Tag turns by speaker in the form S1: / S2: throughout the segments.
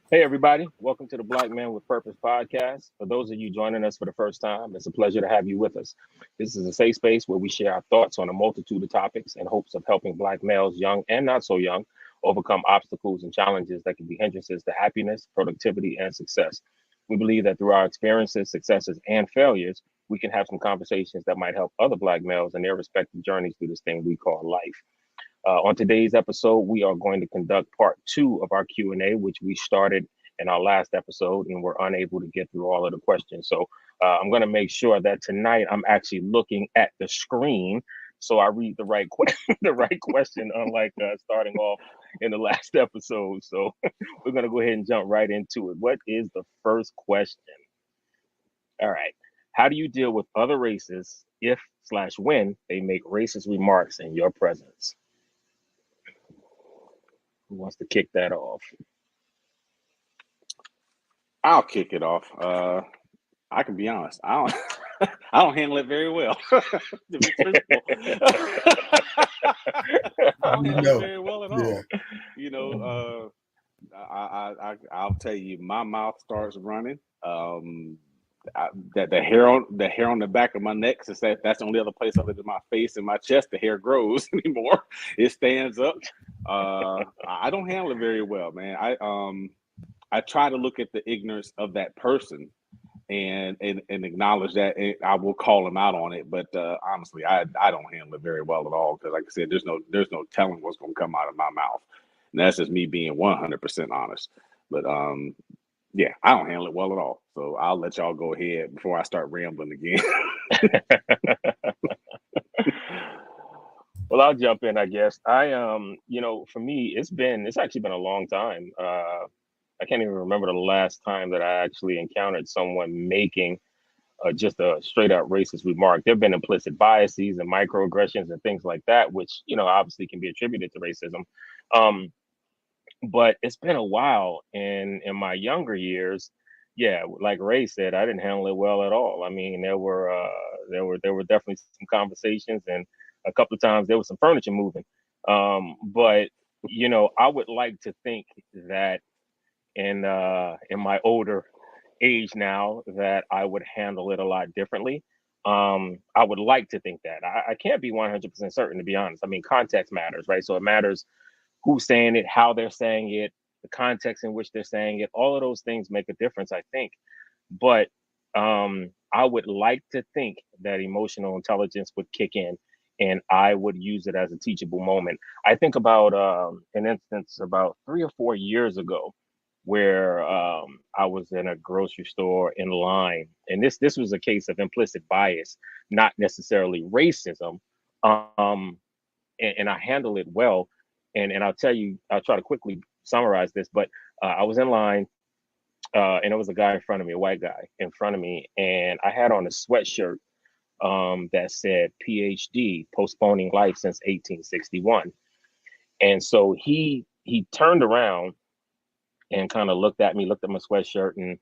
S1: Hey, everybody. Welcome to the Black Man with Purpose podcast. For those of you joining us for the first time, it's a pleasure to have you with us. This is a safe space where we share our thoughts on a multitude of topics in hopes of helping Black males, young and not so young, overcome obstacles and challenges that can be hindrances to happiness, productivity, and success. We believe that through our experiences, successes, and failures, we can have some conversations that might help other Black males in their respective journeys through this thing we call life. On today's episode, we are going to conduct part two of our Q&A, which we started in our last episode and were unable to get through all of the questions. So I'm going to make sure that tonight I'm actually looking at the screen so I read the right the right question, unlike starting off in the last episode. So we're going to go ahead and jump right into it. What is the first question? All right. How do you deal with other races if slash when they make racist remarks in your presence? Who wants to kick that off?
S2: I'll kick it off. I can be honest. I don't. I don't handle it very well. To be truthful, I don't handle it very well at all. You know, I'll tell you, my mouth starts running. That the hair on the back of my neck, since that's the only other place other than my face and my chest the hair grows anymore. It stands up. I don't handle it very well, man. I try to look at the ignorance of that person and acknowledge that, and I will call them out on it. But honestly, I don't handle it very well at all, because, like I said, there's no telling what's going to come out of my mouth, and that's just me being 100% honest. But yeah, I don't handle it well at all. So I'll let y'all go ahead before I start rambling again.
S1: Well, I'll jump in, I guess. For me, it's actually been a long time. I can't even remember the last time that I actually encountered someone making just a straight out racist remark. There have been implicit biases and microaggressions and things like that, which, obviously can be attributed to racism. But it's been a while. And in my younger years, yeah, like Ray said, I didn't handle it well at all. I mean, there were definitely some conversations, and a couple of times there was some furniture moving. But I would like to think that in my older age now, that I would handle it a lot differently. I would like to think that. I can't be 100% certain, to be honest. I mean, context matters, right? So it matters who's saying it, how they're saying it, the context in which they're saying it. All of those things make a difference, I think. But I would like to think that emotional intelligence would kick in and I would use it as a teachable moment. I think about an instance about 3 or 4 years ago where I was in a grocery store in line, and this was a case of implicit bias, not necessarily racism, and I handle it well. And I'll tell you, I'll try to quickly summarize this, but I was in line, and there was a guy in front of me, a white guy in front of me, and I had on a sweatshirt that said PhD, postponing life since 1861. And so he turned around and kind of looked at me, looked at my sweatshirt, and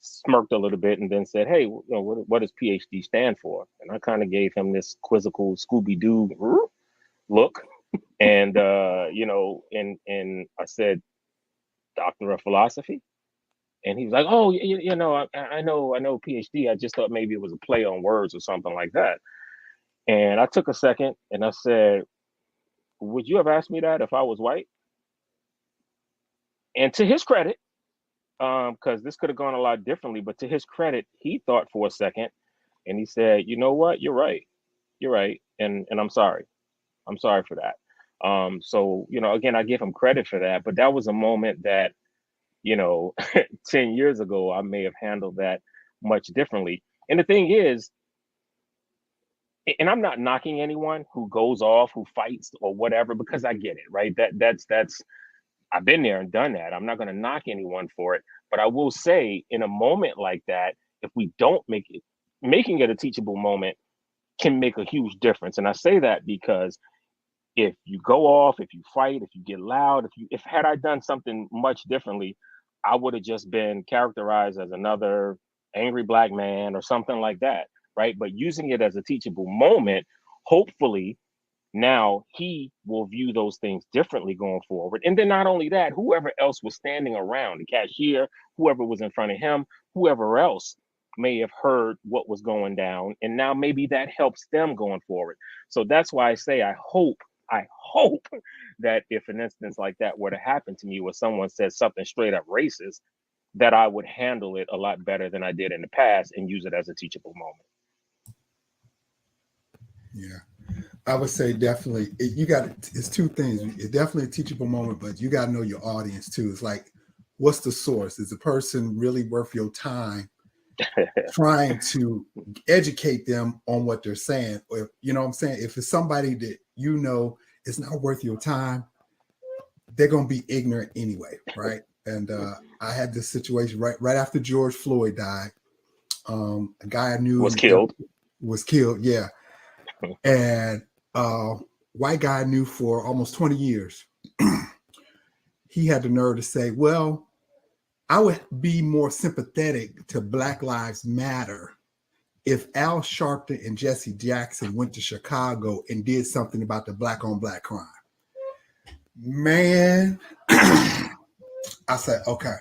S1: smirked a little bit, and then said, "Hey, what does PhD stand for?" And I kind of gave him this quizzical Scooby Doo look, and and I said, "Doctor of Philosophy." And he was like, "Oh, I know PhD. I just thought maybe it was a play on words or something like that." And I took a second and I said, "Would you have asked me that if I was white?" And to his credit, because this could have gone a lot differently, but to his credit, he thought for a second and he said, "You know what? You're right. You're right. And I'm sorry. I'm sorry for that." So, again, I give him credit for that, but that was a moment that, you know, 10 years ago, I may have handled that much differently. And the thing is, and I'm not knocking anyone who goes off, who fights or whatever, because I get it, right? That's I've been there and done that. I'm not going to knock anyone for it, but I will say, in a moment like that, if we don't making it a teachable moment can make a huge difference. And I say that because if you go off, if you fight, if you get loud, if had I done something much differently, I would have just been characterized as another angry black man or something like that, right? But using it as a teachable moment, hopefully Now he will view those things differently going forward. And then not only that, whoever else was standing around, the cashier, whoever was in front of him, whoever else may have heard what was going down. And now maybe that helps them going forward. So that's why I say I hope that if an instance like that were to happen to me where someone said something straight up racist, that I would handle it a lot better than I did in the past and use it as a teachable moment.
S3: Yeah. I would say definitely you got it's two things. It's definitely a teachable moment, but you got to know your audience too. It's like, what's the source? Is the person really worth your time trying to educate them on what they're saying? Or you know what I'm saying? If it's somebody that you know it's not worth your time, they're gonna be ignorant anyway, right? And I had this situation right after George Floyd died. A guy I knew
S1: Was killed.
S3: was killed. Yeah, and white guy I knew for almost 20 years. He had the nerve to say, well, I would be more sympathetic to Black Lives Matter if Al Sharpton and Jesse Jackson went to Chicago and did something about the black on black crime. Man, I said, okay.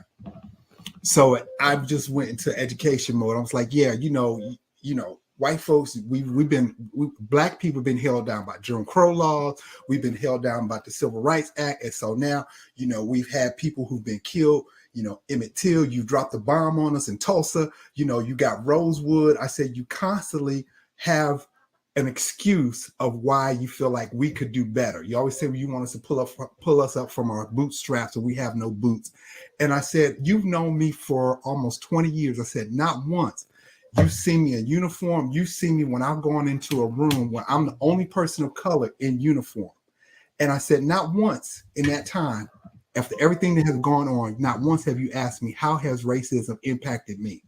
S3: So I just went into education mode. I was like, yeah, white folks, black people have been held down by Jim Crow laws. We've been held down by the Civil Rights Act. And so now, we've had people who've been killed. Emmett Till, you dropped the bomb on us in Tulsa. You got Rosewood. I said, you constantly have an excuse of why you feel like we could do better. You always say you want us to pull us up from our bootstraps and we have no boots. And I said, you've known me for almost 20 years. I said, not once. You see me in uniform. You see me when I'm going into a room where I'm the only person of color in uniform. And I said, not once in that time, after everything that has gone on, not once have you asked me, how has racism impacted me?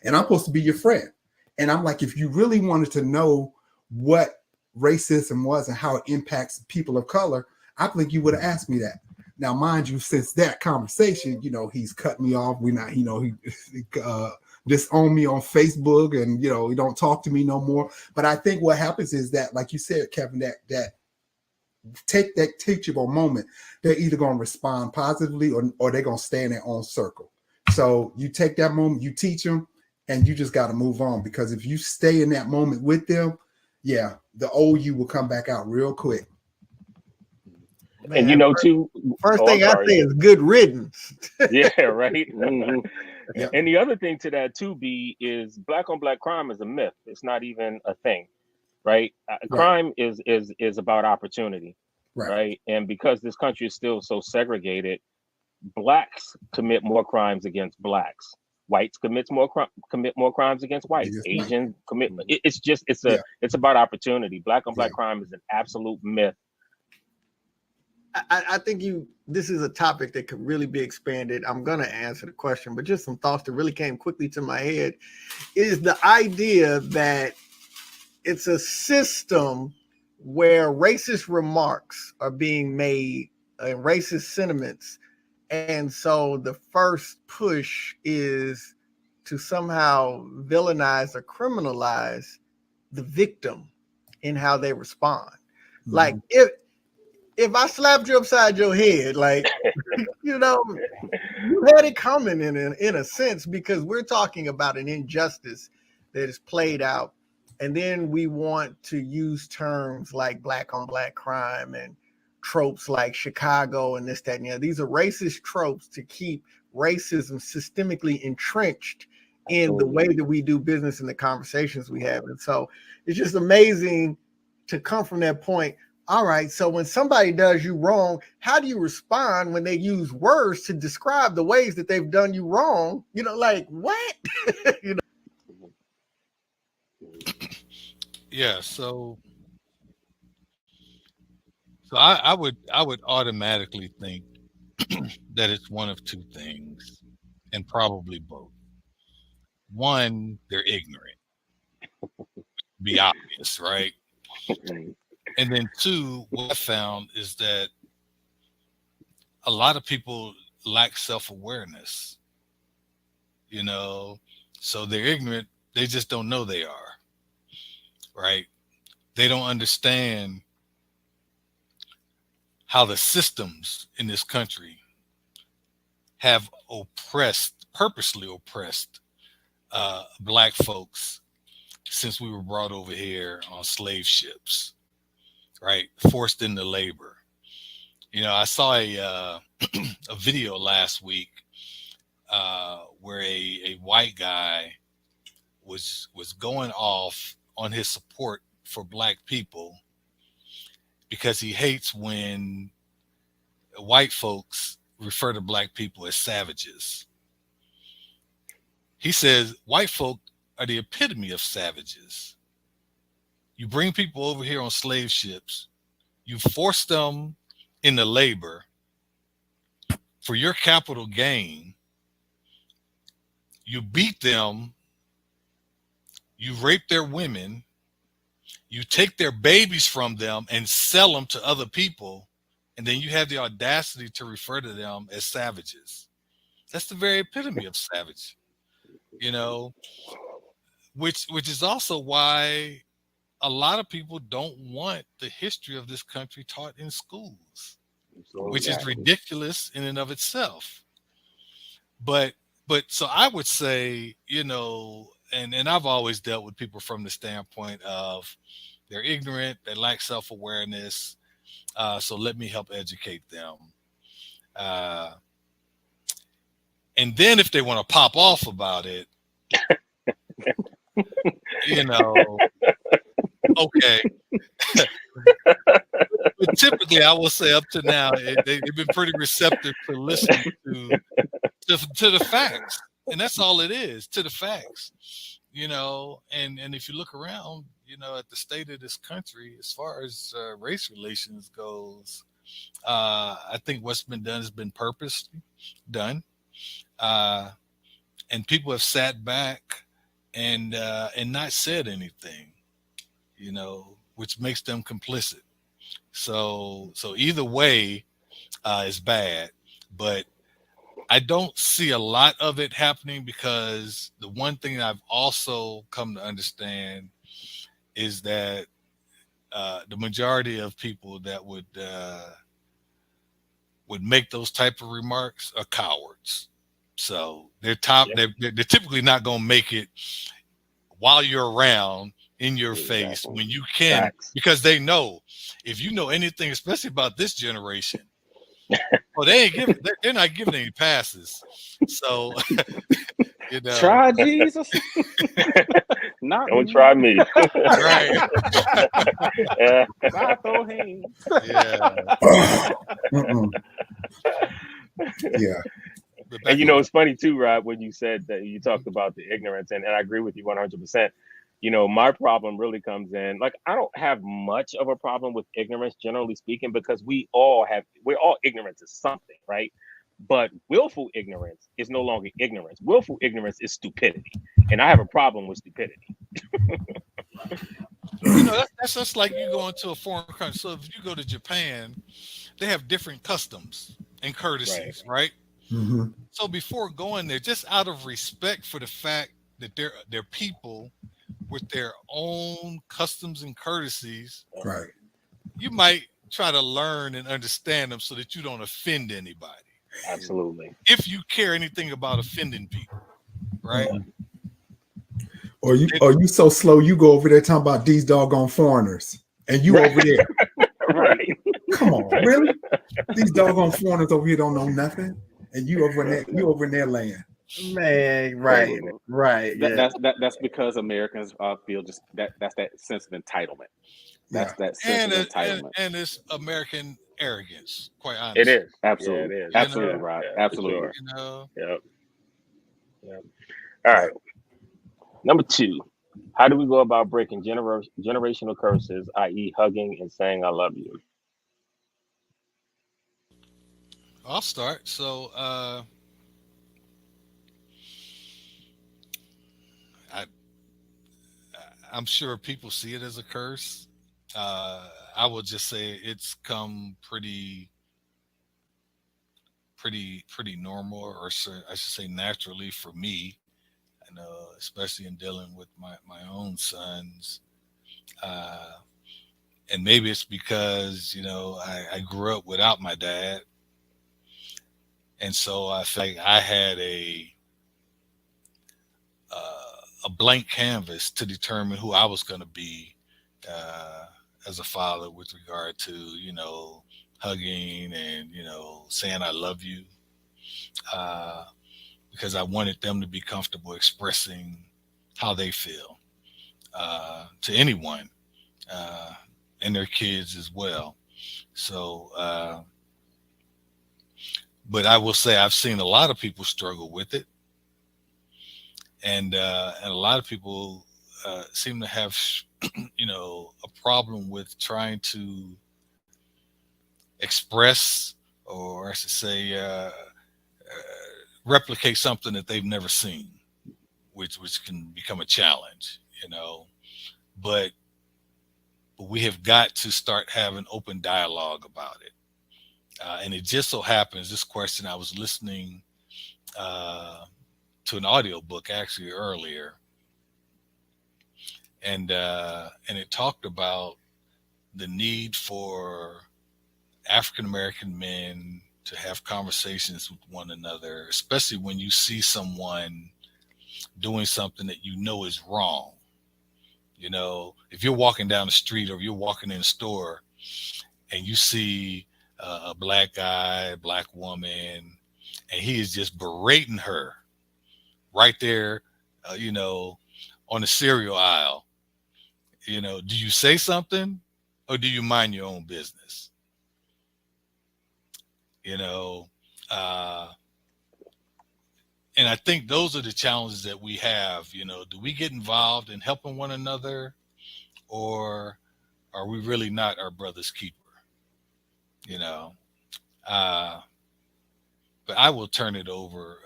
S3: And I'm supposed to be your friend. And I'm like, if you really wanted to know what racism was and how it impacts people of color, I think you would have asked me that. Now, mind you, since that conversation, he's cut me off. We're not, he disowned me on Facebook, and he don't talk to me no more. But I think what happens is that, like you said, Kevin, that take that teachable moment, they're either going to respond positively or they're going to stay in their own circle. So you take that moment, you teach them, and you just got to move on, because if you stay in that moment with them, yeah, the old you will come back out real quick.
S1: Man, and too.
S4: First thing I say is good riddance.
S1: Yeah, right.
S2: Mm-hmm.
S1: Yep. And the other thing to that too, B, is black on black crime is a myth. It's not even a thing, right? Crime is about opportunity, right? And because this country is still so segregated, blacks commit more crimes against blacks. Whites commit more crimes against whites. Asians commit. It's about opportunity. Black on black crime is an absolute myth.
S4: I think this is a topic that could really be expanded. I'm going to answer the question, but just some thoughts that really came quickly to my head is the idea that it's a system where racist remarks are being made and racist sentiments. And so the first push is to somehow villainize or criminalize the victim in how they respond. Mm-hmm. Like if I slapped you upside your head, like, you had it coming in a sense, because we're talking about an injustice that is played out. And then we want to use terms like black on black crime and tropes like Chicago and this, that, and the other. These are racist tropes to keep racism systemically entrenched in the way that we do business and the conversations we have. And so it's just amazing to come from that point. All right, so when somebody does you wrong, how do you respond when they use words to describe the ways that they've done you wrong? Like what?
S5: Yeah, so I would automatically think that it's one of two things, and probably both. One, they're ignorant. Be obvious, right? And then two, what I found is that a lot of people lack self-awareness. So they're ignorant. They just don't know they are, right? They don't understand how the systems in this country have purposely oppressed black folks since we were brought over here on slave ships, right? Forced into labor. I saw a video last week where a white guy was going off on his support for black people because he hates when white folks refer to black people as savages. He says white folk are the epitome of savages. You bring people over here on slave ships, you force them into labor for your capital gain, you beat them, you rape their women, you take their babies from them and sell them to other people, and then you have the audacity to refer to them as savages. That's the very epitome of savage, which is also why a lot of people don't want the history of this country taught in schools, which is ridiculous in and of itself. But so I would say, and I've always dealt with people from the standpoint of they're ignorant, they lack self-awareness, so let me help educate them. And then if they want to pop off about it, okay. But typically, I will say up to now, they've been pretty receptive to listening to the facts. And that's all it is, to the facts. And if you look around, at the state of this country, as far as race relations goes, I think what's been done has been purposely done. And people have sat back and not said anything, which makes them complicit. So either way is bad, but I don't see a lot of it happening because the one thing I've also come to understand is that the majority of people that would make those type of remarks are cowards. So they're typically not going to make it while you're around in your face when you can, because they know if you know anything, especially about this generation, well, they're not giving any passes. So,
S2: try Jesus.
S1: Don't try me.
S5: Right.
S2: I throw hands.
S3: Yeah.
S1: And it's funny too, Rob, when you said that you talked about the ignorance, and I agree with you 100%. My problem really comes in, like, I don't have much of a problem with ignorance, generally speaking, because we're all ignorant to something, right? But willful ignorance is no longer ignorance. Willful ignorance is stupidity. And I have a problem with stupidity.
S5: That's just like you go into a foreign country. So if you go to Japan, they have different customs and courtesies, right?
S3: Mm-hmm.
S5: So before going there, just out of respect for the fact that they're people with their own customs and courtesies,
S3: right,
S5: you might try to learn and understand them so that you don't offend anybody.
S1: Absolutely.
S5: If you care anything about offending people, right?
S3: Or you so slow, you go over there talking about these doggone foreigners, and you over there.
S1: Right.
S3: Come on, really? These doggone foreigners over here don't know nothing, and you over in their land.
S4: Man, right. Yeah.
S2: That's because Americans feel just that's that sense of entitlement. That's that sense of entitlement,
S5: and it's American arrogance. Quite honestly,
S1: it is
S2: absolutely,
S1: yeah, it is.
S2: Absolutely, Rob. Absolutely.
S1: Sure. Yep. All right. Number 2, how do we go about breaking generational curses, i.e., hugging and saying "I love you"?
S5: I'll start. So, I'm sure people see it as a curse. I will just say it's come pretty normal, or I should say naturally for me. Especially in dealing with my own sons, And maybe it's because, I grew up without my dad. And so I feel like I had a blank canvas to determine who I was going to be uh, as a father with regard to, hugging and, saying I love you, uh, because I wanted them to be comfortable expressing how they feel to anyone, uh, and their kids as well. So, but I will say I've seen a lot of people struggle with it, and a lot of people seem to have a problem with trying to express, or I should say, replicate something that they've never seen, which can become a challenge, But we have got to start having open dialogue about it. And it just so happens, this question, I was listening uh, to an audiobook actually earlier, and it talked about the need for African American men to have conversations with one another, especially when you see someone doing something that you know is wrong. If you're walking down the street or you're walking in a store and you see a black guy, a black woman, and he is just berating her right there, on the cereal aisle, do you say something or do you mind your own business? You know, uh, and I think those are the challenges that we have. Do we get involved in helping one another, or are we really not our brother's keeper? You know, uh, but I will turn it over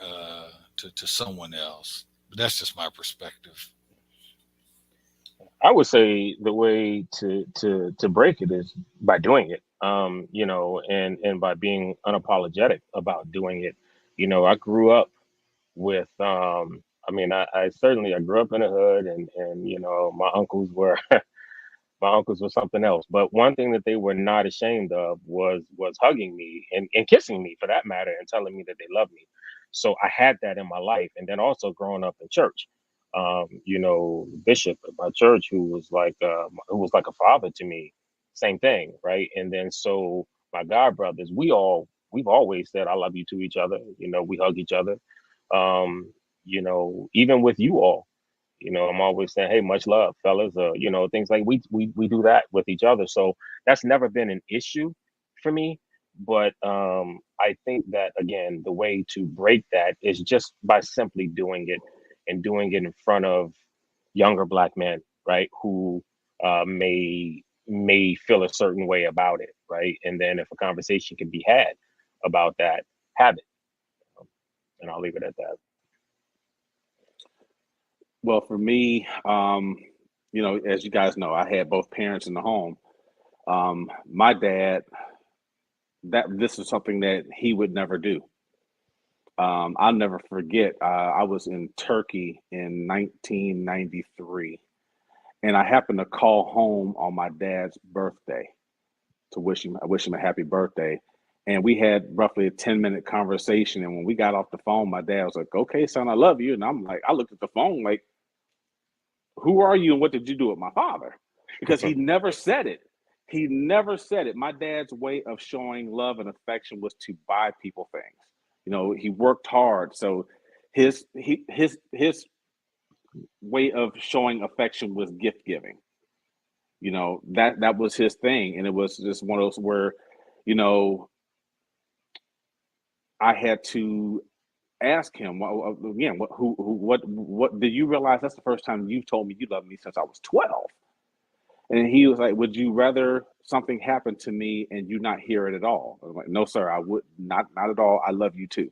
S5: to someone else. But that's just my perspective.
S1: I would say the way to break it is by doing it. And by being unapologetic about doing it. I grew up with I mean I certainly I grew up in the hood, and my uncles were my uncles were something else. But one thing that they were not ashamed of was hugging me and kissing me for that matter, and telling me that they love me. So I had that in my life. And then also growing up in church, the bishop at my church, who was like a father to me, same thing, right? And then so my god brothers, we've always said I love you to each other. We hug each other. Even with you all, I'm always saying, "Hey, much love, fellas." Things like we do that with each other. So that's never been an issue for me. But I think that again, the way to break that is just by simply doing it, and doing it in front of younger black men, right? Who may feel a certain way about it, right? And then if a conversation can be had about that, have it. And I'll leave it at that.
S2: Well, for me, as you guys know, I had both parents in the home. My dad, that this is something that he would never do. I'll never forget. I was in Turkey in 1993, and I happened to call home on my dad's birthday to wish him a happy birthday. And we had roughly a 10-minute conversation. And when we got off the phone, my dad was like, "Okay, son, I love you." And I'm like, I looked at the phone like, "Who are you and what did you do with my father?" Because he never said it. He never said it. My dad's way of showing love and affection was to buy people things. He worked hard. So his way of showing affection was gift giving. That was his thing. And it was just one of those where, you know, I had to ask him, well, again, what did you realize that's the first time you've told me you love me since I was 12? And he was like, "Would you rather something happen to me and you not hear it at all?" I was like, "No, sir, I would not at all. I love you too."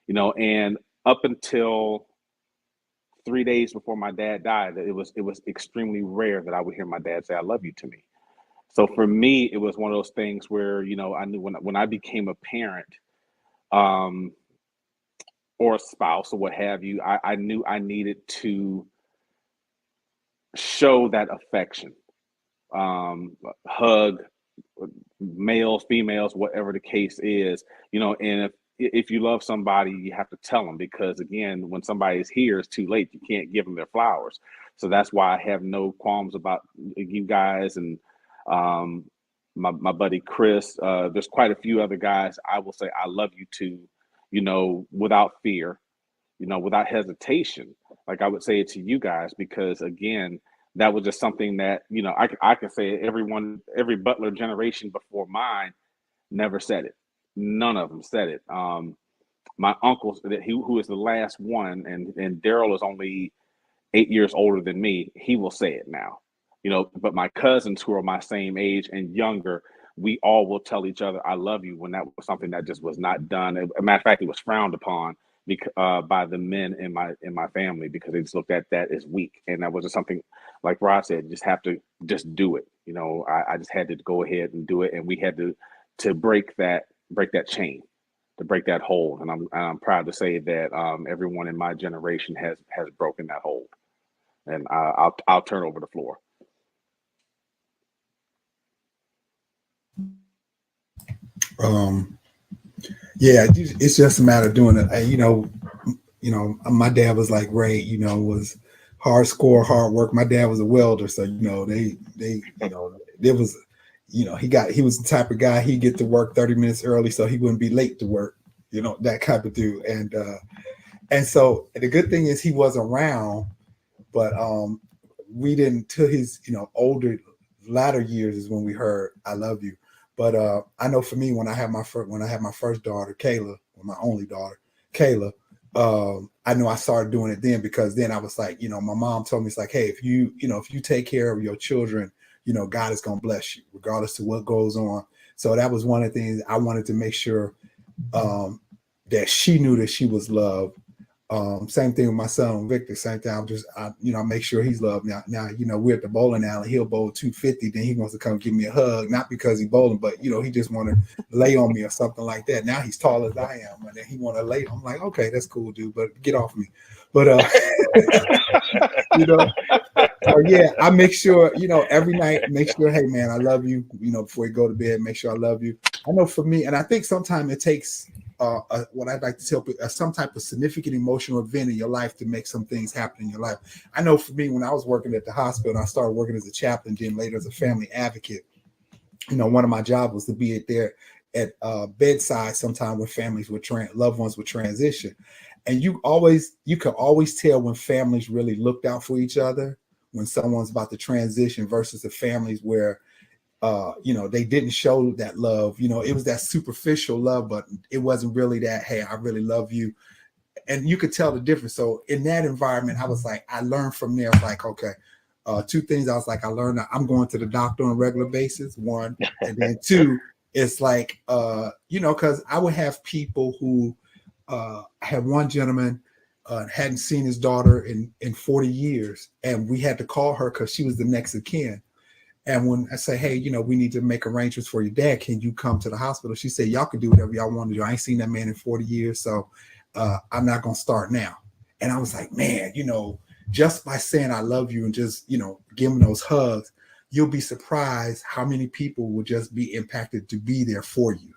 S2: And up until 3 days before my dad died, it was extremely rare that I would hear my dad say, "I love you" to me. So for me, it was one of those things where, I knew when I became a parent, um, or a spouse or what have you, I knew I needed to show that affection. hug males, females, whatever the case is, and if you love somebody, you have to tell them, because again, when somebody is here, it's too late. You can't give them their flowers. So that's why I have no qualms about you guys and um, my buddy Chris. There's quite a few other guys I will say I love you to, without fear, without hesitation. Like I would say it to you guys, because again, that was just something that, I can say every Butler generation before mine never said it. None of them said it. My uncle, who is the last one, and Daryl is only 8 years older than me, he will say it now. But my cousins who are my same age and younger, we all will tell each other, I love you, when that was something that just was not done. As a matter of fact, it was frowned upon by the men in my family, because they just looked at that as weak. And that was just something, like Rod said, just have to just do it. I just had to go ahead and do it. And we had to break that chain, to break that hold. And I'm proud to say that everyone in my generation has broken that hold. And I'll turn over the floor.
S3: Um, yeah, it's just a matter of doing it. My dad was like Ray. Was hard score, hard work. My dad was a welder, so there was, he was the type of guy, he'd get to work 30 minutes early so he wouldn't be late to work. That type of dude. And so the good thing is he was around, but we didn't, till his older latter years is when we heard I love you. But I know for me, when I had my first daughter, Kayla, or my only daughter, Kayla, I know I started doing it then, because then I was like, my mom told me, it's like, hey, if you take care of your children, God is gonna bless you regardless of what goes on. So that was one of the things I wanted to make sure, that she knew that she was loved. Same thing with my son Victor. Same thing. I make sure he's loved. Now, we're at the bowling alley. He'll bowl 250. Then he wants to come give me a hug, not because he's bowling, but he just want to lay on me or something like that. Now he's tall as I am, and then he want to lay. I'm like, okay, that's cool, dude, but get off me. But you know, so yeah, I make sure every night. Make sure, hey man, I love you. Before you go to bed, make sure I love you. I know for me, and I think sometimes it takes what I'd like to tell people, some type of significant emotional event in your life to make some things happen in your life. I know for me, when I was working at the hospital, and I started working as a chaplain, then later as a family advocate, one of my jobs was to be there at bedside sometime when families would loved ones would transition. And you could always tell when families really looked out for each other when someone's about to transition versus the families where they didn't show that love. It was that superficial love, but it wasn't really that, hey, I really love you. And you could tell the difference. So in that environment, I was like, I learned from there. Like, okay, two things. I was like, I learned that I'm going to the doctor on a regular basis, one. And then two, it's like, because I would have people who had one gentleman hadn't seen his daughter in 40 years. And we had to call her because she was the next of kin. And when I say, hey, we need to make arrangements for your dad, can you come to the hospital? She said, y'all can do whatever y'all want to do. I ain't seen that man in 40 years, so I'm not going to start now. And I was like, man, just by saying I love you and just, giving those hugs, you'll be surprised how many people will just be impacted to be there for you,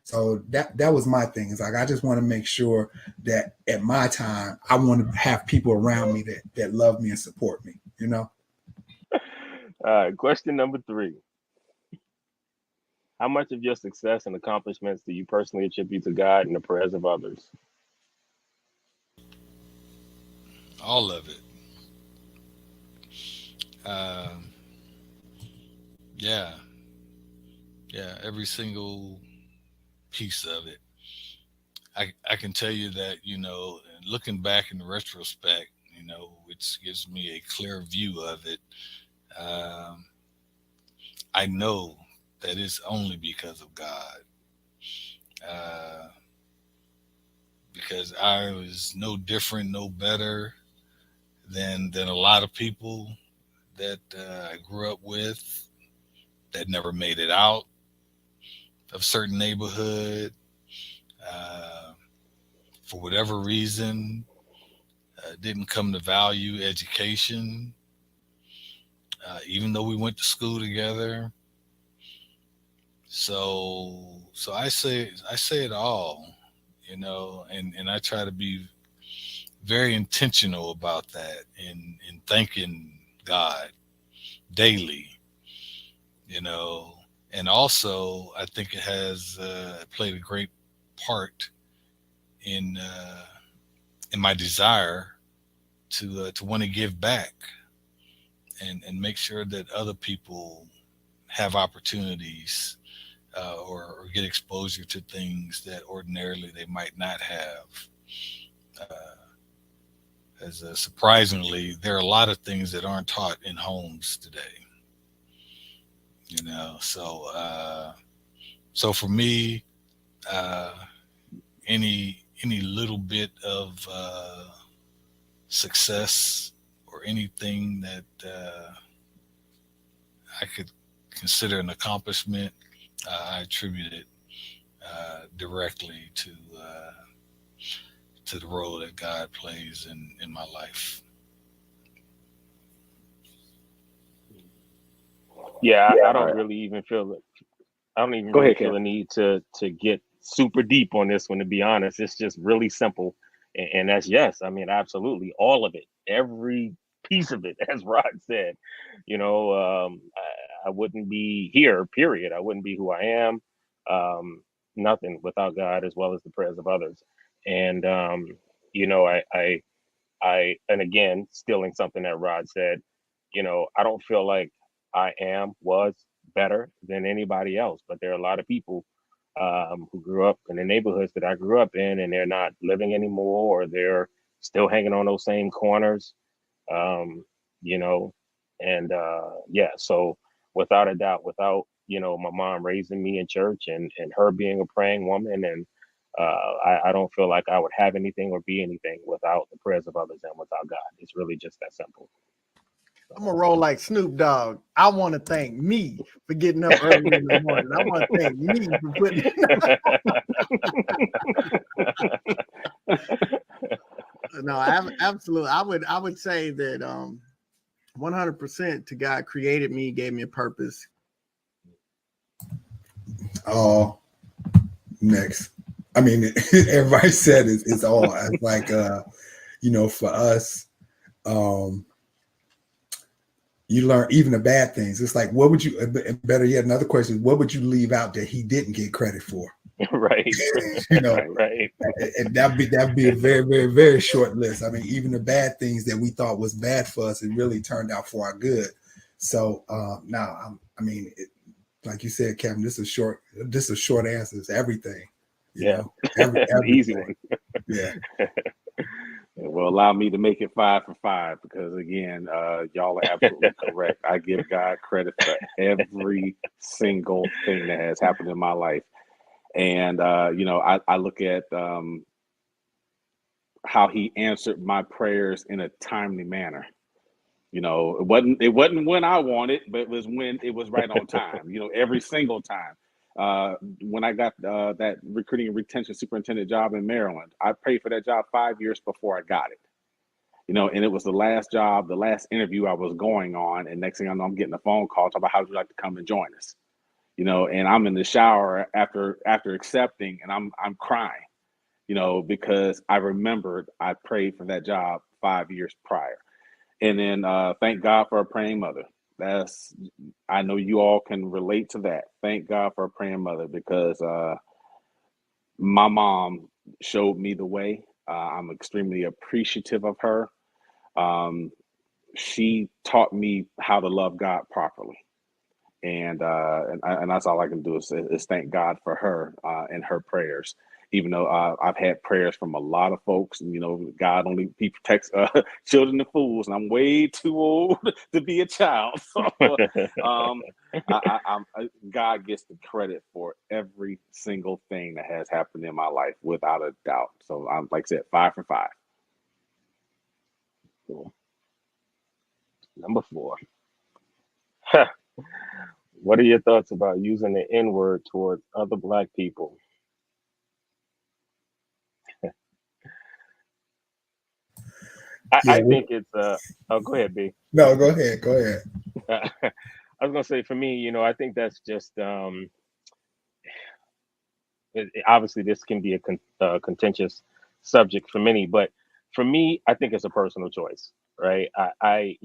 S3: So that was my thing. It's like, I just want to make sure that at my time, I want to have people around me that love me and support me,
S1: All right, question number 3. How much of your success and accomplishments do you personally attribute to God and the prayers of others?
S5: All of it. Um, yeah, yeah, every single piece of it. I can tell you that, looking back in retrospect, which gives me a clear view of it. Um, I know that it's only because of God. Uh, because I was no different, no better than a lot of people that I grew up with that never made it out of certain neighborhood uh, for whatever reason. Didn't come to value education. even though we went to school together. So I say it all, and I try to be very intentional about that in thanking God daily, you know. And also, I think it has played a great part in uh, in my desire to want to give back and make sure that other people have opportunities or get exposure to things that ordinarily they might not have. Uh, as Surprisingly, there are a lot of things that aren't taught in homes today. So for me, uh, any little bit of success or anything that I could consider an accomplishment, I attribute it directly to the role that God plays in my life.
S1: Yeah, I
S2: All
S1: don't
S2: right.
S1: really even feel it. I don't even
S2: Go
S1: really
S2: ahead,
S1: feel
S2: Kev.
S1: the need to get super deep on this one. To be honest, it's just really simple, and that's yes. I mean, absolutely, all of it, every piece of it, as Rod said. I wouldn't be here. Period. I wouldn't be who I am. Um, Nothing without God, as well as the prayers of others. And and again, stealing something that Rod said, I don't feel like was better than anybody else, but there are a lot of people who grew up in the neighborhoods that I grew up in, and they're not living anymore, or they're still hanging on those same corners, um, you know, and yeah, so without a doubt, without my mom raising me in church and her being a praying woman, and I don't feel like I would have anything or be anything without the prayers of others and without God. It's really just that simple.
S4: I'm gonna roll like Snoop Dogg. I want to thank me for getting up early in the morning. I want to thank me for putting. No, absolutely. I would say that 100% to God created me, gave me a purpose.
S3: Oh, next. I mean, everybody said it's all. It's like for us, um, you learn even the bad things. It's like, what would you? Better yet, another question: what would you leave out that he didn't get credit for?
S1: Right.
S3: you know,
S1: Right.
S3: and that'd be a very, very, very short list. I mean, even the bad things that we thought was bad for us, it really turned out for our good. So now, I mean, like you said, Kevin, this is short. This is short answers. Everything,
S1: Yeah. The easy
S3: everything.
S1: one.
S3: Yeah.
S2: Well, allow me to make it 5 for 5 because again, y'all are absolutely correct. I give God credit for every single thing that has happened in my life, and I look at how He answered my prayers in a timely manner. It wasn't when I wanted, but it was when it was right on time. Every single time. When I got that recruiting and retention superintendent job in Maryland, I prayed for that job 5 years before I got it. And it was the last job, the last interview I was going on, and next thing I know, I'm getting a phone call talking about how would you like to come and join us. And I'm in the shower after accepting, and I'm crying, because I remembered I prayed for that job 5 years prior. And then thank God for a praying mother. I know you all can relate to that. Thank God for a praying mother because my mom showed me the way. I'm extremely appreciative of her. Um, she taught me how to love God properly. And that's all I can do is thank God for her and her prayers. Even though I've had prayers from a lot of folks, and God only He protects children and fools, and I'm way too old to be a child. So God gets the credit for every single thing that has happened in my life, without a doubt. So I'm like I said, 5 for 5.
S1: Cool. Number 4. What are your thoughts about using the N word towards other Black people?
S3: Yeah.
S1: I think it's oh, go ahead, B.
S3: No, go ahead. Go ahead.
S1: I was gonna say for me, I think that's just obviously this can be a contentious subject for many, but for me, I think it's a personal choice, right? I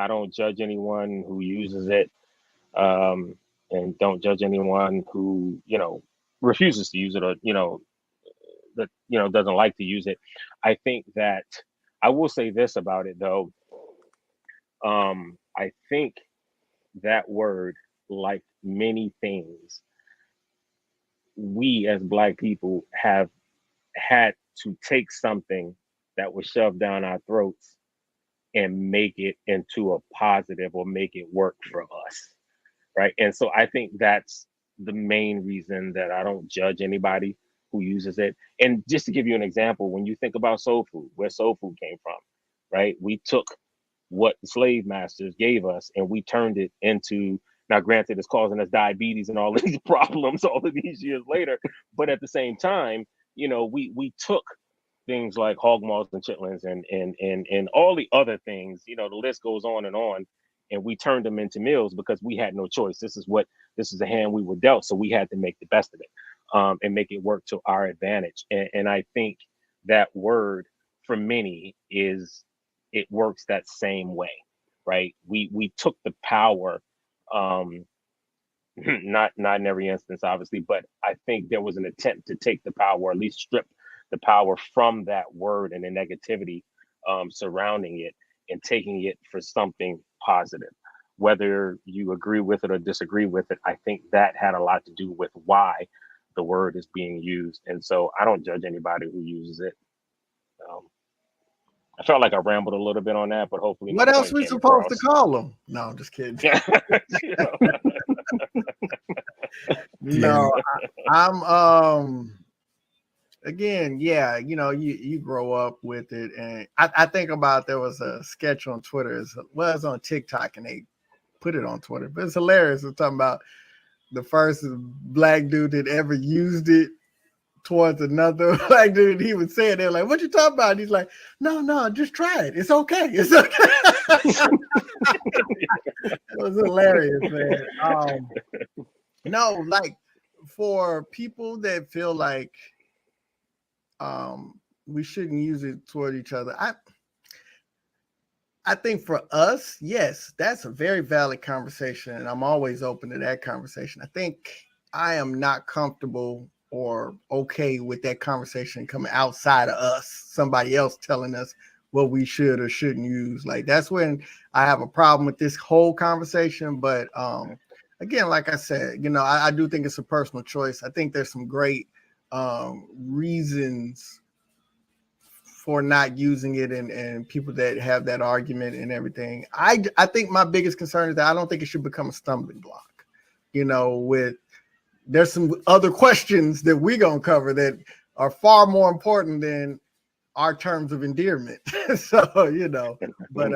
S1: don't judge anyone who uses it, and don't judge anyone who refuses to use it, or that doesn't like to use it. I think that I will say this about it though. I think that word, like many things, we as Black people have had to take something that was shoved down our throats and make it into a positive, or make it work for us, right? And so I think that's the main reason that I don't judge anybody who uses it. And just to give you an example, when you think about soul food, where soul food came from, right? We took what the slave masters gave us and we turned it into, now granted it's causing us diabetes and all of these problems all of these years later, but at the same time, we took things like hog maws and chitlins and all the other things, the list goes on, and we turned them into meals because we had no choice. This is the hand we were dealt, so we had to make the best of it, and make it work to our advantage. And I think that word for many is, it works that same way, right? We took the power, um, not in every instance, obviously, but I think there was an attempt to take the power, or at least strip the power from that word and the negativity surrounding it, and taking it for something positive. Whether you agree with it or disagree with it, I think that had a lot to do with why the word is being used. And so I don't judge anybody who uses it. Um, I felt like I rambled a little bit on that, but hopefully my
S4: What else
S1: point
S4: we
S1: came
S4: supposed to
S1: across.
S4: call them? No, I'm just kidding.
S1: You know,
S4: No, I'm again, yeah, you grow up with it, and I think about, there was a sketch on Twitter, it's on TikTok, and they put it on Twitter, but it's hilarious. It's talking about the first Black dude that ever used it towards another Black dude. He would say it, they're like, "What you talking about?" And he's like, "No, just try it. It's okay. It's okay." It was hilarious, man. No, like, for people that feel like we shouldn't use it toward each other, I think for us, yes, that's a very valid conversation, and I'm always open to that conversation. I think I am not comfortable or okay with that conversation coming outside of us, somebody else telling us what we should or shouldn't use. Like, that's when I have a problem with this whole conversation. But again, like I said, I do think it's a personal choice. I think there's some great reasons for not using it, and people that have that argument and everything. I think my biggest concern is that I don't think it should become a stumbling block. There's some other questions that we're going to cover that are far more important than our terms of endearment. So, but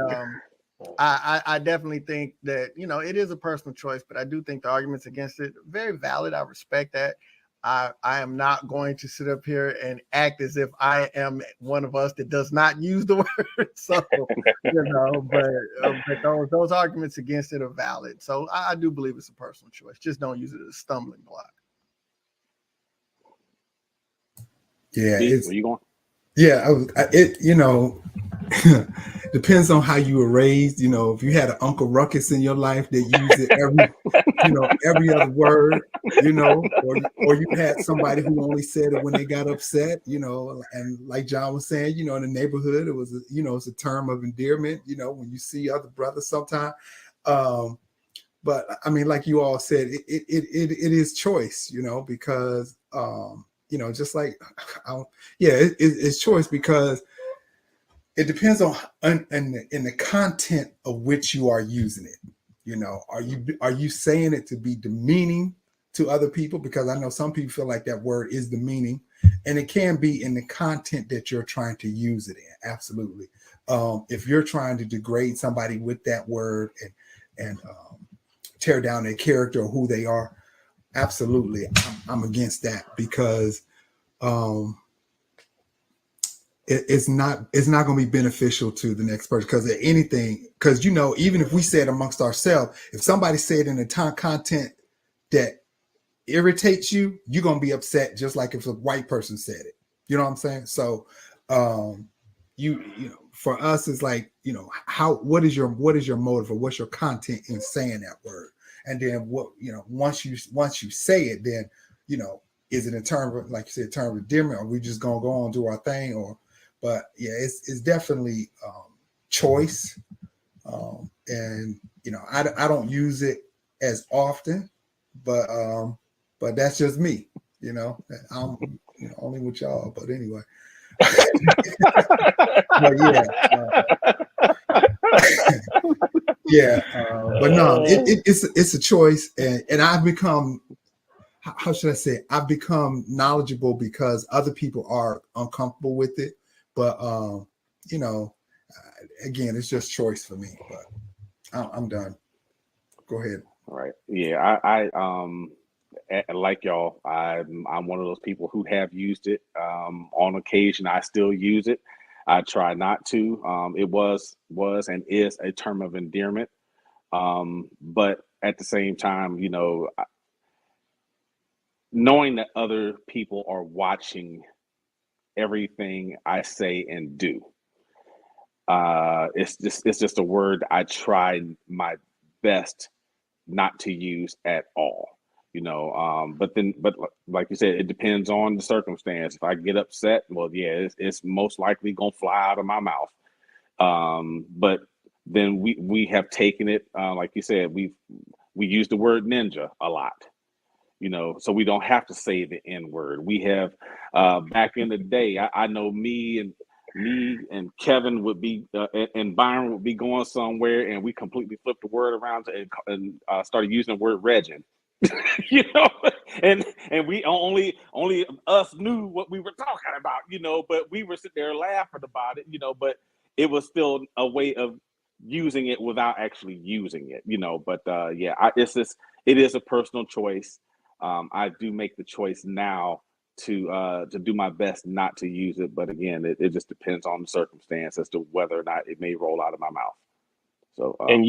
S4: I definitely think that, it is a personal choice, but I do think the arguments against it are very valid. I respect that. I am not going to sit up here and act as if I am one of us that does not use the word. So, but those arguments against it are valid. So I do believe it's a personal choice. Just don't use it as a stumbling block.
S3: Yeah,
S2: Steve, where you going?
S3: Yeah, depends on how you were raised. If you had an Uncle Ruckus in your life that used it every other word, or you had somebody who only said it when they got upset, and like John was saying, in the neighborhood, it was, it's a term of endearment, when you see other brothers sometimes. But I mean, like you all said, it is choice, because just like, it's choice, because it depends on in the content of which you are using it. Are you saying it to be demeaning to other people? Because I know some people feel like that word is demeaning, and it can be in the content that you're trying to use it in. Absolutely. If you're trying to degrade somebody with that word and tear down their character or who they are, absolutely, I'm against that, because it's not going to be beneficial to the next person, because anything, because even if we say it amongst ourselves, if somebody said in a content that irritates you, you're going to be upset just like if a white person said it. You know what I'm saying? So for us, it's like, what is your motive, or what's your content in saying that word? And then once you say it, then is it in terms of, like you said, term of endearment, or we just gonna go on and do our thing? But yeah, it's definitely choice. And I don't use it as often, but that's just me. I'm only with y'all. But anyway. But yeah, but no, it's a choice, and I've become, how should I say, I've become knowledgeable because other people are uncomfortable with it. But again, it's just choice for me. But I'm done. Go ahead.
S2: Right. Yeah. Like y'all, I'm one of those people who have used it. On occasion, I still use it. I try not to. It was and is a term of endearment. But at the same time, knowing that other people are watching everything I say and do, it's just a word I try my best not to use at all. But like you said, it depends on the circumstance. If I get upset, well, yeah, it's most likely gonna fly out of my mouth. But then we have taken it, like you said, we use the word ninja a lot, so we don't have to say the N word. We have, back in the day, I know me and Kevin would be, and Byron would be going somewhere, and we completely flipped the word around and started using the word regin. and we only us knew what we were talking about, but we were sitting there laughing about it, but it was still a way of using it without actually using it, but yeah, it is a personal choice. I do make the choice now to do my best not to use it, but again, it just depends on the circumstance as to whether or not it may roll out of my mouth. So
S1: and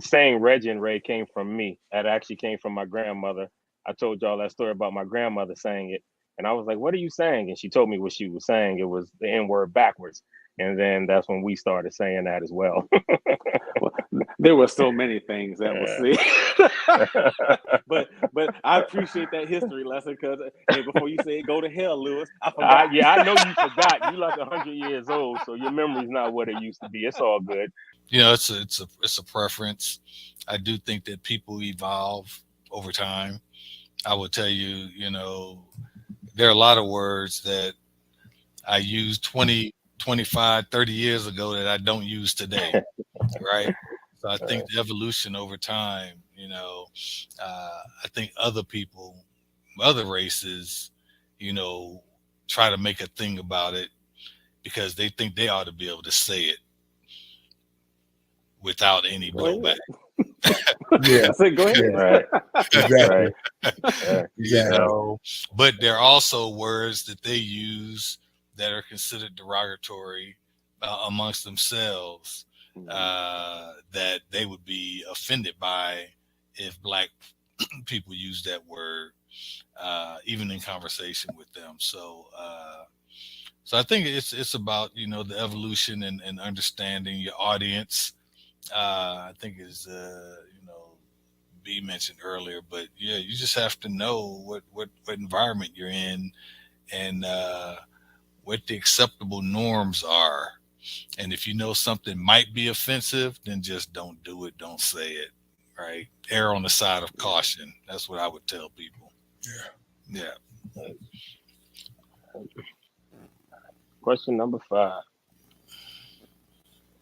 S1: saying Regin Ray came from me. That actually came from my grandmother. I told y'all that story about my grandmother saying it, and I was like, "What are you saying?" And she told me what she was saying. It was the N word backwards, and then that's when we started saying that as well.
S2: Well, there were so many things that was said, but I appreciate that history lesson, because before you say go to hell, Lewis, I forgot.
S1: I know you forgot. You like 100 years old, so your memory's not what it used to be. It's all good.
S5: It's a preference. I do think that people evolve over time. I will tell you, there are a lot of words that I used 20, 25, 30 years ago that I don't use today. Right. So I think the evolution over time, I think other people, other races, try to make a thing about it because they think they ought to be able to say it without any blowback.
S3: Yeah.
S2: So go ahead.
S1: Right.
S3: Exactly.
S1: Right.
S3: Exactly.
S5: But there are also words that they use that are considered derogatory amongst themselves that they would be offended by if black people use that word, even in conversation with them. So I think it's about the evolution and understanding your audience. I think is B mentioned earlier, but yeah, you just have to know what environment you're in and what the acceptable norms are. And if you know something might be offensive, then just don't do it. Don't say it. Right? Err on the side of caution. That's what I would tell people. Yeah.
S1: Question number 5.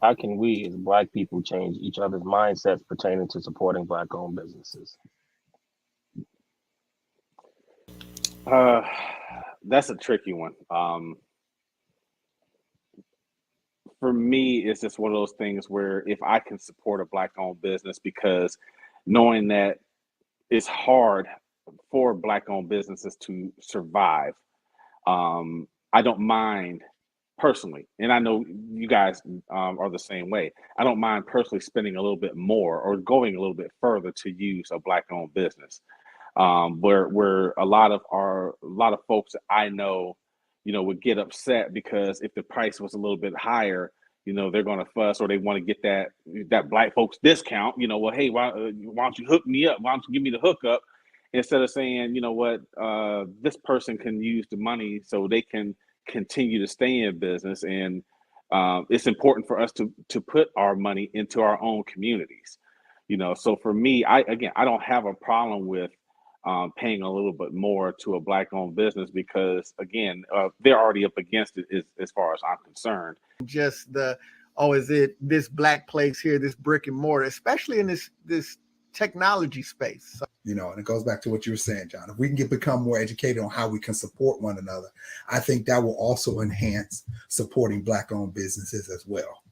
S1: How can we as Black people change each other's mindsets pertaining to supporting Black-owned businesses?
S2: That's a tricky one. For me, it's just one of those things where if I can support a Black-owned business, because knowing that it's hard for Black-owned businesses to survive, I don't mind personally, and I know you guys are the same way. I don't mind personally spending a little bit more or going a little bit further to use a black-owned business. Where a lot of folks that I know, would get upset because if the price was a little bit higher, they're going to fuss or they want to get that black folks discount. Well, hey, why don't you hook me up? Why don't you give me the hookup instead of saying, what, this person can use the money so they can continue to stay in business, and it's important for us to put our money into our own communities. So for me, I don't have a problem with paying a little bit more to a black-owned business because, again, they're already up against it as far as I'm concerned.
S4: Just is it this black place here, this brick and mortar, especially in this technology space. So,
S3: and it goes back to what you were saying, John. If we can become more educated on how we can support one another, I think that will also enhance supporting black-owned businesses as well.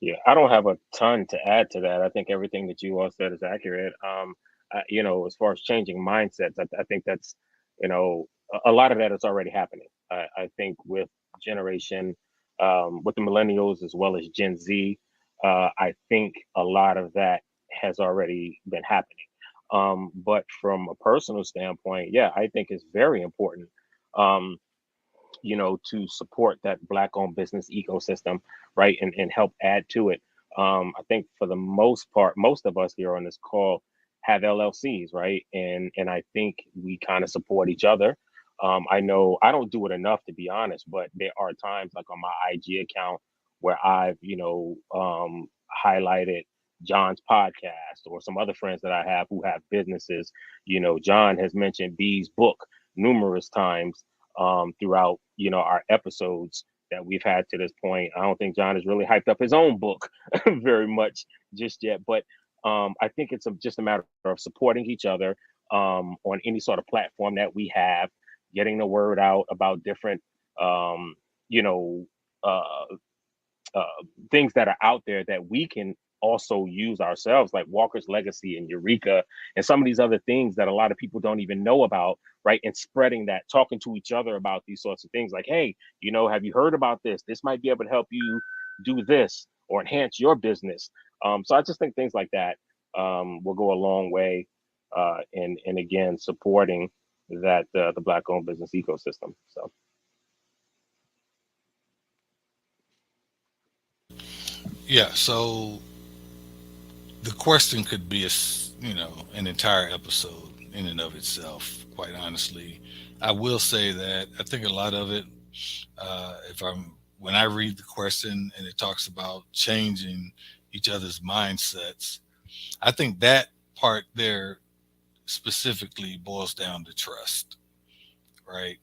S1: Yeah, I don't have a ton to add to that. I think everything that you all said is accurate. As far as changing mindsets, I think that's, a lot of that is already happening. I think with generation, with the millennials as well as Gen Z, I think a lot of that has already been happening. But from a personal standpoint, yeah, I think it's very important. Um, to support that black-owned business ecosystem, right, and help add to it. I think for the most part, most of us here on this call have LLCs, right, and I think we kind of support each other. I know I don't do it enough, to be honest, but there are times like on my IG account where I've, highlighted John's podcast or some other friends that I have who have businesses. John has mentioned B's book numerous times throughout our episodes that we've had to this point. I don't think John has really hyped up his own book very much just yet, but I think it's just a matter of supporting each other on any sort of platform that we have, getting the word out about different um, you know uh, uh, things that are out there that we can also use ourselves, like Walker's Legacy and Eureka, and some of these other things that a lot of people don't even know about, right? And spreading that, talking to each other about these sorts of things, like, hey, have you heard about this? This might be able to help you do this or enhance your business. So I just think things like that will go a long way, and again, supporting that the black-owned business ecosystem. So.
S5: Yeah, so the question could be an entire episode in and of itself. Quite honestly, I will say that I think a lot of it, when I read the question and it talks about changing each other's mindsets, I think that part there specifically boils down to trust, right?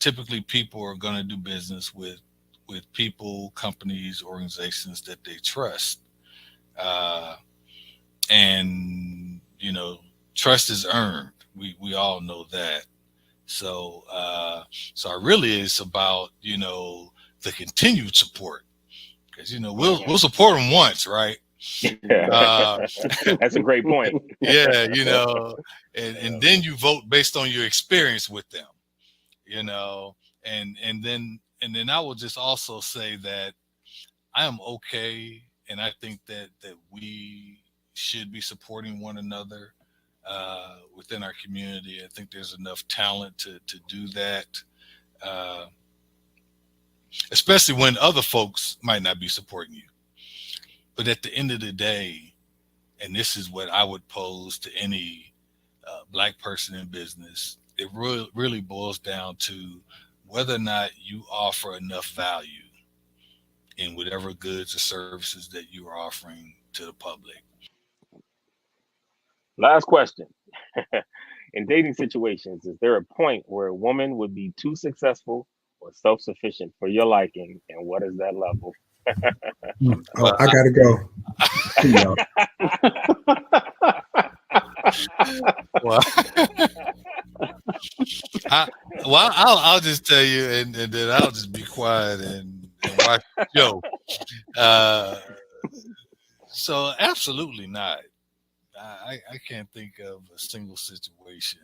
S5: Typically, people are going to do business with people, companies, organizations that they trust. Uh, and trust is earned. We all know that. So I really it's about the continued support, because we'll support them once, right? Uh,
S1: That's a great point.
S5: yeah, and then you vote based on your experience with them, and then I will just also say that I am okay, and I think that we should be supporting one another within our community. I think there's enough talent to do that, uh, especially when other folks might not be supporting you. But at the end of the day, and this is what I would pose to any black person in business, it really boils down to whether or not you offer enough value in whatever goods or services that you are offering to the public.
S1: Last question. In dating situations, is there a point where a woman would be too successful or self-sufficient for your liking, and what is that level?
S3: Oh,
S5: Well,
S3: I gotta go.
S5: well, I, I'll just tell you, and then I'll just be quiet and watch the show. Uh, so absolutely not. I can't think of a single situation,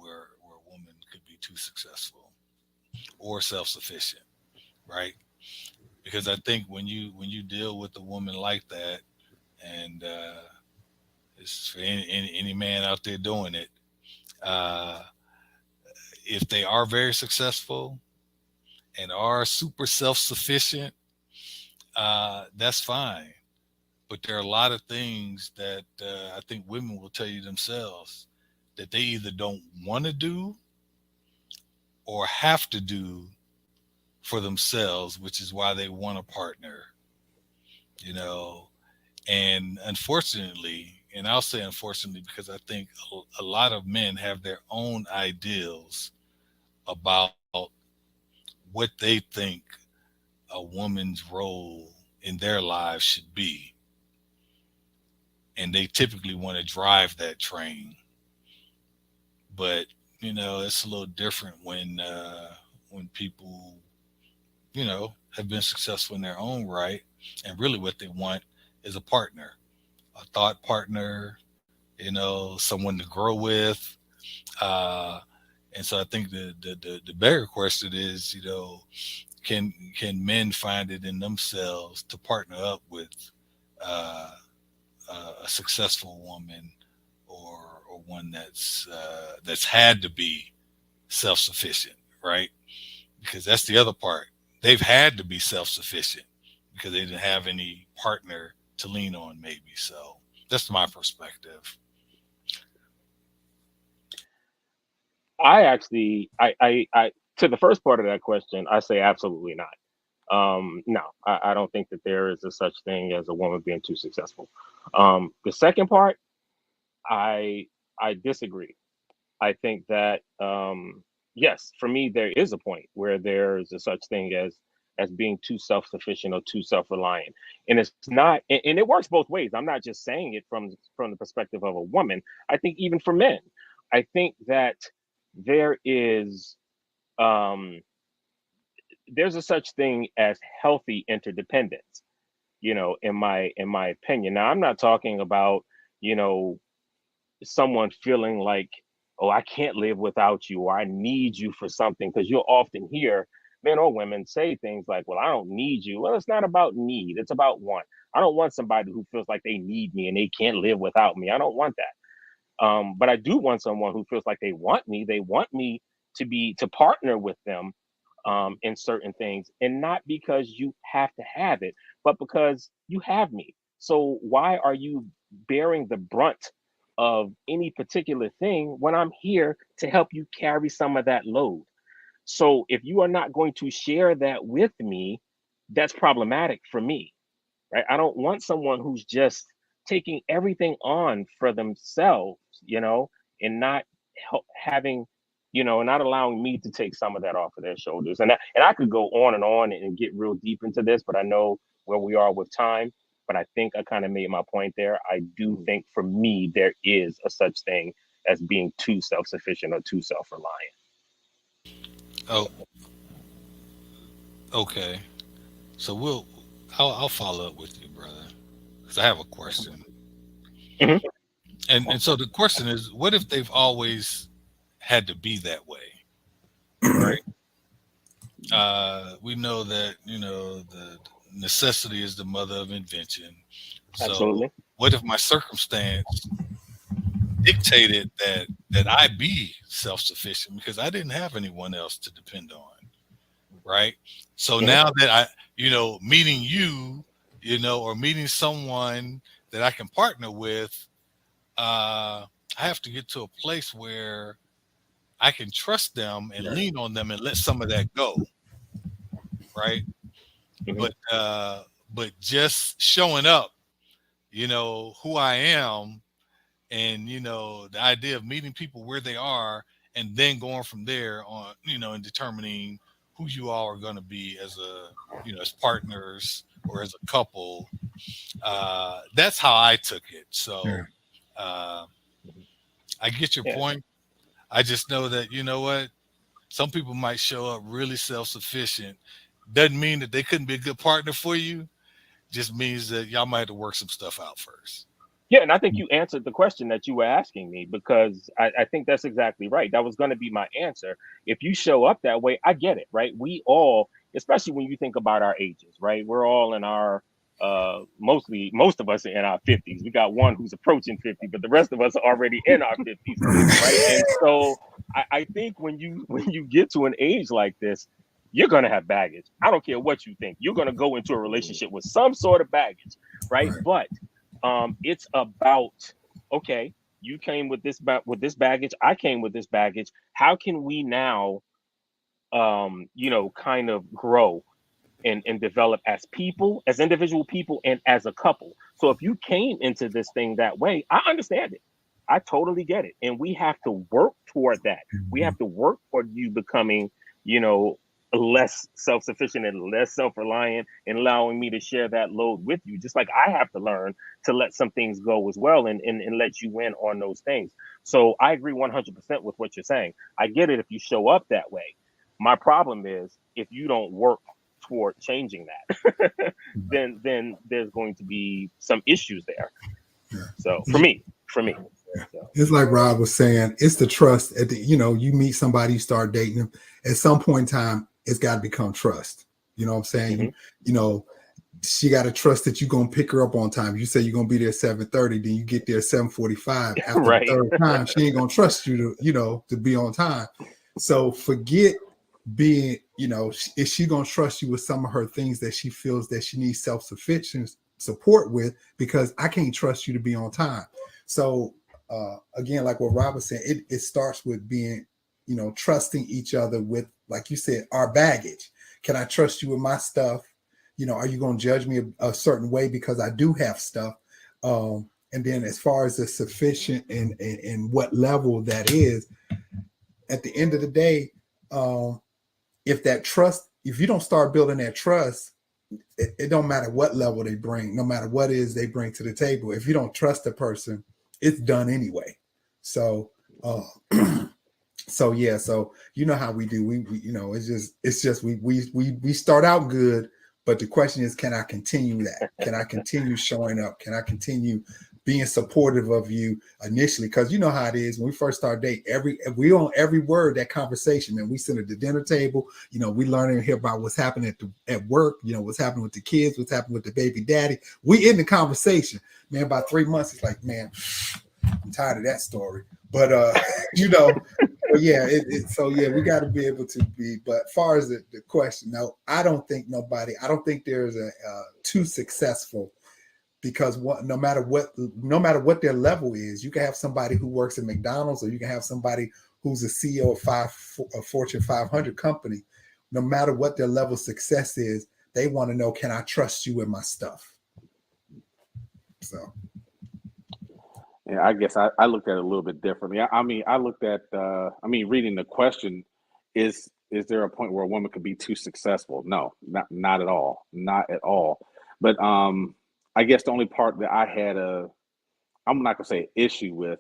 S5: where a woman could be too successful. or self-sufficient, right? Because I think when you deal with a woman like that, and it's for any man out there doing it, uh, if they are very successful and are super self-sufficient, that's fine. But there are a lot of things that I think women will tell you themselves that they either don't want to do or have to do for themselves, which is why they want a partner, you know. And unfortunately, and I'll say unfortunately because I think a lot of men have their own ideals about what they think a woman's role in their lives should be. And they typically want to drive that train. But, it's a little different when people, have been successful in their own right. And really what they want is a partner, a thought partner, someone to grow with. Uh, and so I think the bigger question is, can men find it in themselves to partner up with uh, a successful woman, or one that's had to be self sufficient, right? Because that's the other part. They've had to be self sufficient because they didn't have any partner to lean on, maybe. So that's my perspective.
S1: I actually, I to the first part of that question, I say absolutely not. No, I don't think that there is a such thing as a woman being too successful. The second part, I I disagree. I think that yes, for me, there is a point where there's a such thing as being too self-sufficient or too self-reliant, and it's not, and it works both ways. I'm not just saying it from the perspective of a woman. I think even for men, I think that there is um, there's a such thing as healthy interdependence. In my opinion. Now, I'm not talking about you know someone feeling like, oh, I can't live without you, or I need you for something, because you'll often hear men or women say things like, well, I don't need you. Well, it's not about need, it's about want. I don't want somebody who feels like they need me and they can't live without me. I don't want that. But I do want someone who feels like they want me. They want me to partner with them in certain things, and not because you have to have it, but because you have me. So why are you bearing the brunt of any particular thing when I'm here to help you carry some of that load? So if you are not going to share that with me, that's problematic for me, right? I don't want someone who's just taking everything on for themselves, and not having, not allowing me to take some of that off of their shoulders. And I could go on and get real deep into this, but I know where we are with time. But I think I kind of made my point there. I do think for me there is a such thing as being too self-sufficient or too self-reliant.
S5: Oh, okay. So I'll follow up with you, brother, because I have a question.
S1: Hmm.
S5: And so the question is, what if they've always had to be that way, right? We know that the necessity is the mother of invention. So
S1: Absolutely.
S5: what if my circumstance dictated that I be self sufficient because I didn't have anyone else to depend on, right? So
S1: Hmm.
S5: now that meeting you, or meeting someone that I can partner with, I have to get to a place where I can trust them and
S3: Yeah.
S5: lean on them and let some of that go, right?
S1: Hmm.
S5: But just showing up, who I am, and the idea of meeting people where they are and then going from there on, and determining who you all are going to be as as partners or as a couple. That's how I took it.
S3: Yeah.
S5: So uh, I get your
S1: Yeah.
S5: point. I just know that, what, some people might show up really self-sufficient. Doesn't mean that they couldn't be a good partner for you. Just means that y'all might have to work some stuff out first.
S1: Yeah, and I think you answered the question that you were asking me, because I think that's exactly right. That was going to be my answer. If you show up that way, I get it, right? We all, especially when you think about our ages, right? We're all in our most of us are in our 50s. We got one who's approaching 50, but the rest of us are already in our 50s, right? And so I think when you get to an age like this, you're gonna have baggage. I don't care what you think. You're gonna go into a relationship with some sort of baggage, right?
S3: Right.
S1: But it's about, okay, you came with this baggage, I came with this baggage. How can we now, kind of grow and develop as people, as individual people, and as a couple? So if you came into this thing that way, I understand it. I totally get it. And we have to work toward that. We
S3: Mhm.
S1: have to work toward you becoming, you know, less self-sufficient and less self-reliant, and allowing me to share that load with you. Just like I have to learn to let some things go as well, and let you in on those things. So I agree 100% with what you're saying. I get it if you show up that way. My problem is if you don't work toward changing that, then there's going to be some issues there. So
S3: Yeah.
S1: for me. So,
S3: It's like Rob was saying, it's the trust at the, you meet somebody, you start dating them. At some point in time, it's got to become trust. You know what I'm saying?
S1: mhm.
S3: She got to trust that you're going to pick her up on time. You say you're going to be there 7:30, then you get there 7:45. After the
S1: Right.
S3: third time, she ain't going to trust you to be on time. So forget being, is she going to trust you with some of her things that she feels that she needs self-sufficient support with, because I can't trust you to be on time. So again, like what Rob was saying, it starts with being, trusting each other with, like you said, our baggage. Can I trust you with my stuff? Are you going to judge me a certain way because I do have stuff? And then as far as the sufficient and what level that is, at the end of the day, if you don't start building that trust, it don't matter what level they bring, no matter what it is they bring to the table. If you don't trust the person, it's done anyway. So, uh, so yeah, so you know how we do. We it's just we start out good, but the question is, can I continue that? Can I continue showing up? Can I continue being supportive of you initially? Because you know how it is when we first start dating. We on every word that conversation, and we sit at the dinner table. We learn and hear about what's happening at work. What's happening with the kids, what's happening with the baby daddy. We in the conversation, man. About 3 months, it's like, man, I'm tired of that story. But you know, but yeah, so yeah, we got to be able to be. But as far as the question, no, I don't think there's a too successful, because no matter what their level is, you can have somebody who works at McDonald's, or you can have somebody who's a CEO of a Fortune 500 company. No matter what their level of success is, they want to know, can I trust you with my stuff? So.
S2: Yeah, I guess I looked at it a little bit differently. I mean, I looked at, reading the question, is there a point where a woman could be too successful? No, not at all, not at all. But I guess the only part that I had I'm not gonna say issue with,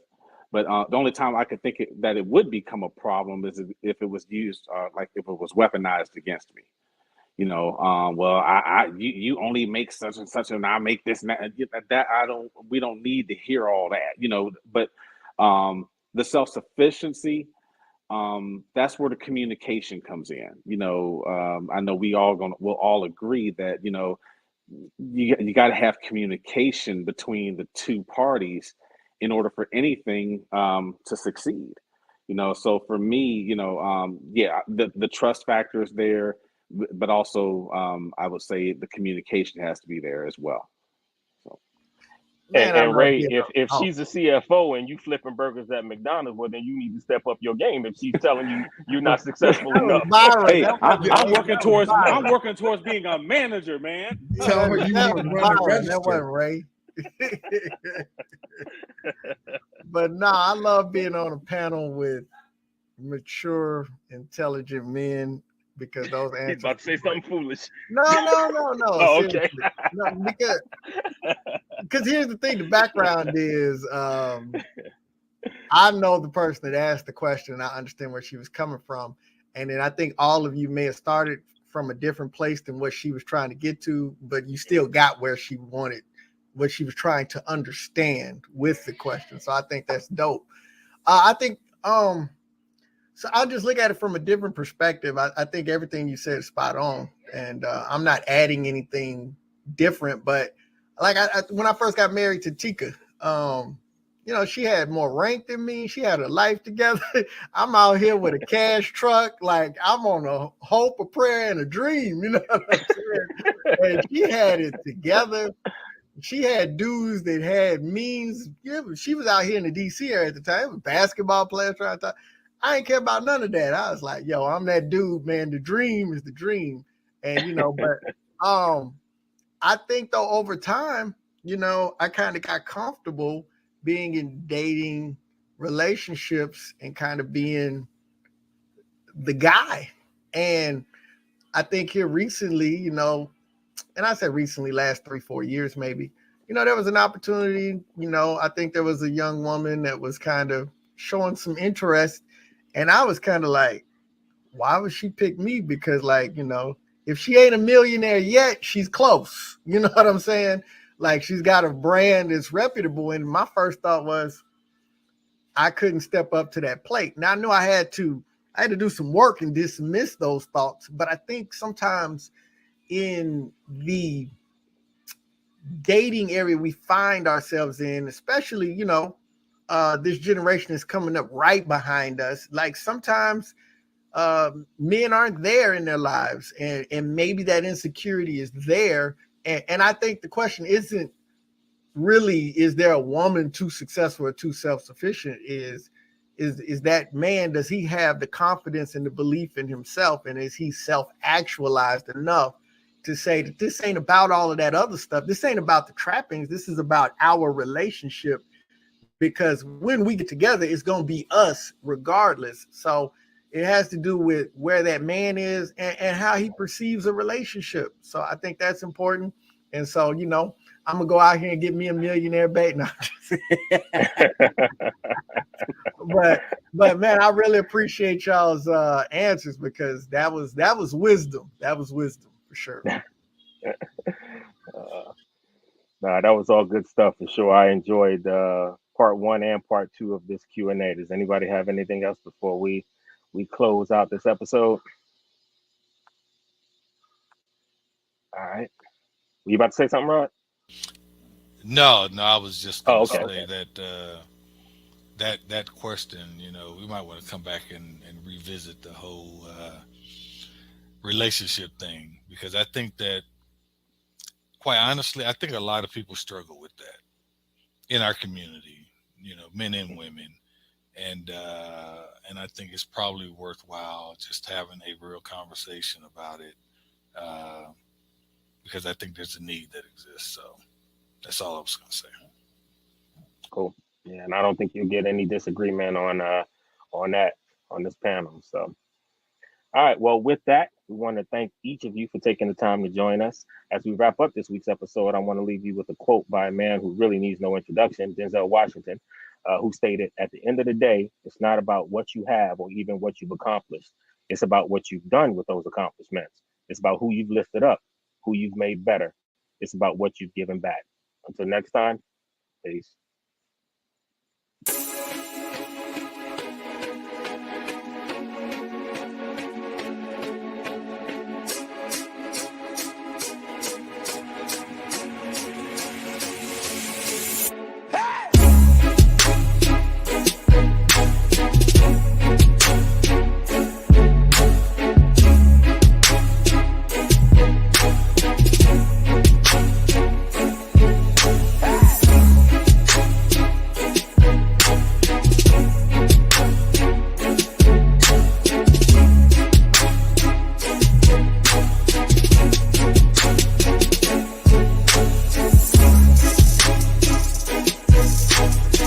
S2: but the only time I could think that it would become a problem is if it was used, like if it was weaponized against me. Well, you only make such and such, and I make this and that. We don't need to hear all that. But the self-sufficiency, that's where the communication comes in. I know we'll all agree that, you got to have communication between the two parties in order for anything to succeed. So for me, yeah, the trust factor is there, but also I would say the communication has to be there as well. So
S1: And,
S4: Man, I
S1: and
S4: love
S1: Ray,
S4: being
S1: if
S4: on.
S1: she's a CFO and you flipping burgers at McDonald's, well, then you need to step up your game if she's telling you you're not successful
S4: That was
S1: enough.
S4: Byron.
S2: hey,
S4: That wasn't
S2: I'm
S4: Ray.
S2: working
S4: That was
S2: towards I'm
S4: Byron.
S2: working towards being a manager, man.
S3: Tell her you
S4: That
S3: need
S4: was
S3: to run the
S4: Byron. That
S3: register.
S4: wasn't Ray. But no, I love being on a panel with mature, intelligent men because those
S1: He's
S4: answers.
S1: about to say something foolish.
S4: No.
S1: Oh, okay.
S4: Seriously. No, because here's the thing: the background is I know the person that asked the question, and I understand where she was coming from. And then I think all of you may have started from a different place than what she was trying to get to, but you still got where she wanted what she was trying to understand with the question. So I think that's dope. I think so I'll just look at it from a different perspective. I think everything you said is spot on, and I'm not adding anything different. But like when I first got married to Tika, you know, she had more rank than me. She had her life together. I'm out here with a cash truck. Like I'm on a hope, a prayer, and a dream. You know what I'm saying? And she had it together. She had dudes that had means. Yeah, she was out here in the DC area at the time. Basketball players trying to talk. I ain't care about none of that. I was like, yo, I'm that dude, man. The dream is the dream. And you know, but I think though over time, you know, I kind of got comfortable being in dating relationships and kind of being the guy. And I think here recently, you know, and I said recently, last 3-4 years, maybe, you know, there was an opportunity, you know, I think there was a young woman that was kind of showing some interest. And I was kind of like, why would she pick me? Because, like, you know, if she ain't a millionaire yet, she's close. You know what I'm saying? Like, she's got a brand that's reputable. And my first thought was, I couldn't step up to that plate. Now I knew I had to do some work and dismiss those thoughts. But I think sometimes in the dating area we find ourselves in, especially, you know, this generation is coming up right behind us. Like sometimes men aren't there in their lives, and maybe that insecurity is there. And I think the question isn't really, is there a woman too successful or too self-sufficient? Is that man, does he have the confidence and the belief in himself, and is he self-actualized enough to say that this ain't about all of that other stuff? This ain't about the trappings. This is about our relationship, because when we get together, it's going to be us regardless. So it has to do with where that man is and how he perceives a relationship. So I think that's important. And so, you know, I'm going to go out here and get me a millionaire bait. No, but man, I really appreciate y'all's answers, because that was wisdom. That was wisdom for sure.
S1: Nah, that was all good stuff for sure. I enjoyed part one and part two of this Q&A. Does anybody have anything else before we close out this episode? All right. Were you about to say something, Rod?
S5: No, I was just going to
S1: okay.
S5: say that question, you know, we might want to come back and revisit the whole relationship thing, because I think that, quite honestly, I think a lot of people struggle with that in our community, you know, men and women. And I think it's probably worthwhile just having a real conversation about it, because I think there's a need that exists. So that's all I was going to say.
S1: Cool. Yeah, and I don't think you'll get any disagreement on that on this panel. So, all right. Well, with that, we want to thank each of you for taking the time to join us. As we wrap up this week's episode, I want to leave you with a quote by a man who really needs no introduction, Denzel Washington, who stated, "At the end of the day, it's not about what you have or even what you've accomplished. It's about what you've done with those accomplishments. It's about who you've lifted up, who you've made better. It's about what you've given back." Until next time, peace.